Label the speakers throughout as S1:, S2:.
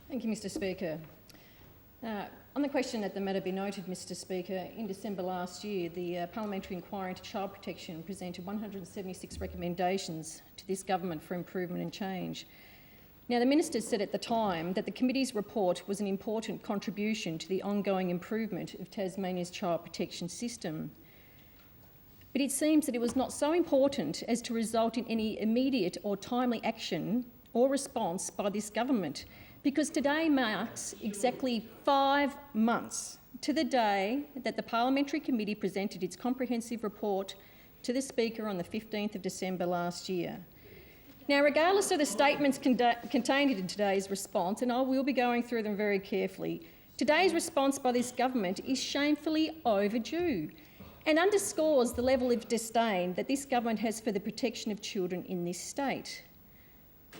S1: Thank you, Mr Speaker. On the question that the matter be noted, Mr Speaker, in December last year, the Parliamentary Inquiry into Child Protection presented 176 recommendations to this government for improvement and change. Now, the Minister said at the time that the committee's report was an important contribution to the ongoing improvement of Tasmania's child protection system. But it seems that it was not so important as to result in any immediate or timely action or response by this government, because today marks exactly 5 months to the day that the Parliamentary Committee presented its comprehensive report to the Speaker on the 15th of December last year. Now, regardless of the statements contained in today's response, and I will be going through them very carefully, today's response by this government is shamefully overdue and underscores the level of disdain that this government has for the protection of children in this state.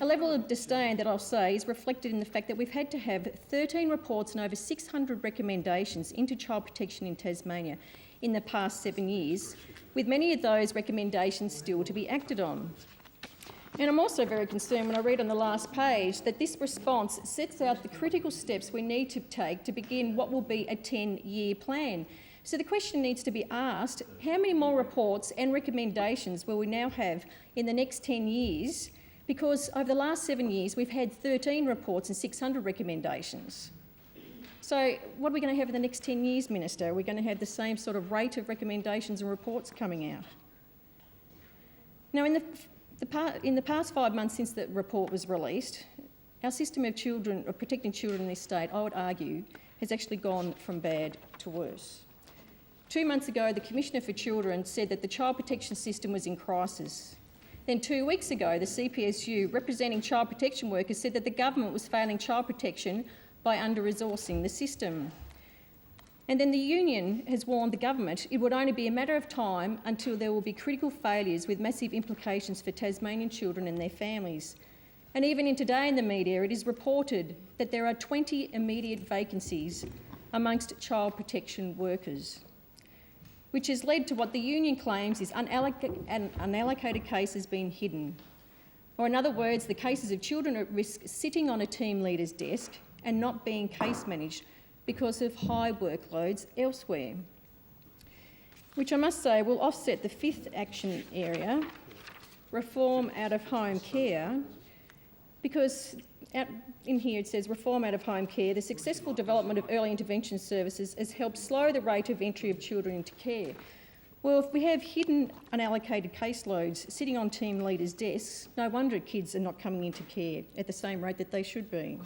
S1: A level of disdain that I'll say is reflected in the fact that we've had to have 13 reports and over 600 recommendations into child protection in Tasmania in the past 7 years, with many of those recommendations still to be acted on. And I'm also very concerned when I read on the last page that this response sets out the critical steps we need to take to begin what will be a 10-year plan. So the question needs to be asked, how many more reports and recommendations will we now have in the next 10 years? Because over the last 7 years, we've had 13 reports and 600 recommendations. So what are we going to have in the next 10 years, Minister? Are we going to have the same sort of rate of recommendations and reports coming out? Now, in the past 5 months since the report was released, our system of protecting children in this state, I would argue, has actually gone from bad to worse. 2 months ago, the Commissioner for Children said that the child protection system was in crisis. Then 2 weeks ago, the CPSU, representing child protection workers, said that the government was failing child protection by under-resourcing the system. And then the union has warned the government it would only be a matter of time until there will be critical failures with massive implications for Tasmanian children and their families. And even in today in the media, it is reported that there are 20 immediate vacancies amongst child protection workers, which has led to what the union claims is unallocated cases being hidden. Or in other words, the cases of children at risk sitting on a team leader's desk and not being case managed because of high workloads elsewhere, which I must say will offset the fifth action area, reform out-of-home care, because in here it says reform out-of-home care, the successful development of early intervention services has helped slow the rate of entry of children into care. Well, if we have hidden unallocated caseloads sitting on team leaders' desks, no wonder kids are not coming into care at the same rate that they should be.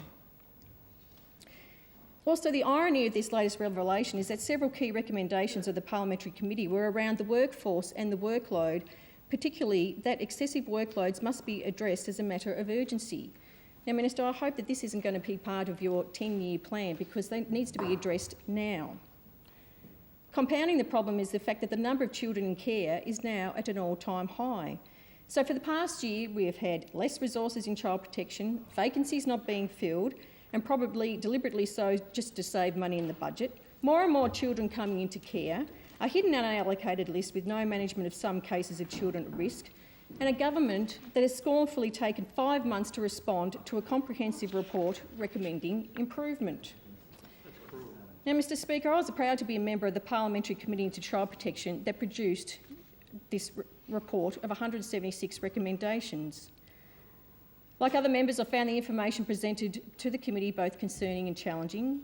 S1: Also, the irony of this latest revelation is that several key recommendations of the Parliamentary Committee were around the workforce and the workload, particularly that excessive workloads must be addressed as a matter of urgency. Now, Minister, I hope that this isn't going to be part of your 10-year plan, because it needs to be addressed now. Compounding the problem is the fact that the number of children in care is now at an all-time high. So for the past year, we have had less resources in child protection, vacancies not being filled, and probably deliberately so just to save money in the budget, more and more children coming into care, a hidden unallocated list with no management of some cases of children at risk, and a government that has scornfully taken 5 months to respond to a comprehensive report recommending improvement. Now, Mr Speaker, I was proud to be a member of the Parliamentary Committee into Child Protection that produced this report of 176 recommendations. Like other members, I found the information presented to the committee both concerning and challenging,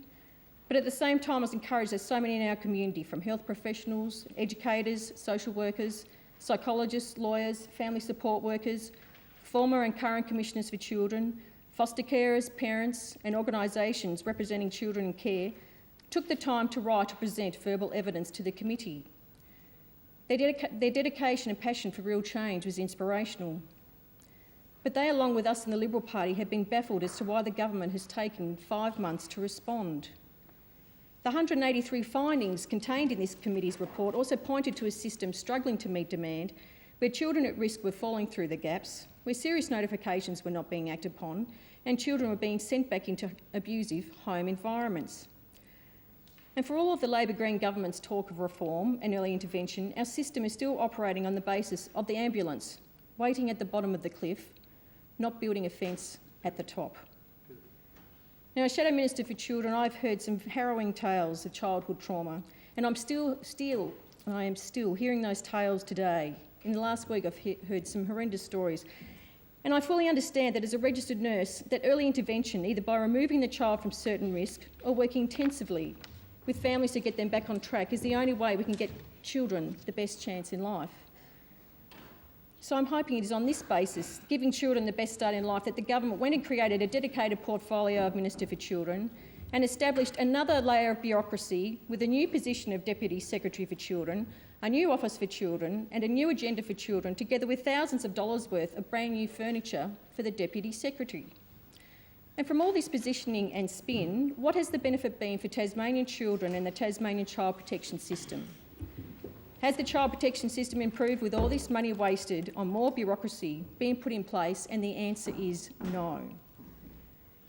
S1: but at the same time I was encouraged that so many in our community, from health professionals, educators, social workers, psychologists, lawyers, family support workers, former and current commissioners for children, foster carers, parents and organisations representing children in care took the time to write or present verbal evidence to the committee. Their dedication and passion for real change was inspirational. But they, along with us in the Liberal Party, have been baffled as to why the government has taken 5 months to respond. The 183 findings contained in this committee's report also pointed to a system struggling to meet demand, where children at risk were falling through the gaps, where serious notifications were not being acted upon, and children were being sent back into abusive home environments. And for all of the Labor Green government's talk of reform and early intervention, our system is still operating on the basis of the ambulance, waiting at the bottom of the cliff, not building a fence at the top. Now, as Shadow Minister for Children, I've heard some harrowing tales of childhood trauma, and I am still hearing those tales today. In the last week, I've heard some horrendous stories. And I fully understand that as a registered nurse, that early intervention, either by removing the child from certain risk or working intensively with families to get them back on track, is the only way we can get children the best chance in life. So I'm hoping it is on this basis, giving children the best start in life, that the government went and created a dedicated portfolio of Minister for Children and established another layer of bureaucracy with a new position of Deputy Secretary for Children, a new Office for Children and a new agenda for children, together with thousands of dollars worth of brand new furniture for the Deputy Secretary. And from all this positioning and spin, what has the benefit been for Tasmanian children and the Tasmanian child protection system? Has the child protection system improved with all this money wasted on more bureaucracy being put in place? And the answer is no.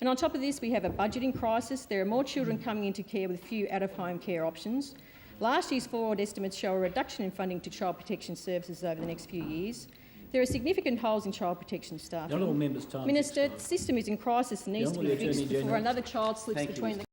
S1: And on top of this, we have a budgeting crisis. There are more children coming into care with few out-of-home care options. Last year's forward estimates show a reduction in funding to child protection services over the next few years. There are significant holes in child protection staffing.
S2: Minister, the system is in crisis and needs to be fixed before another child slips between the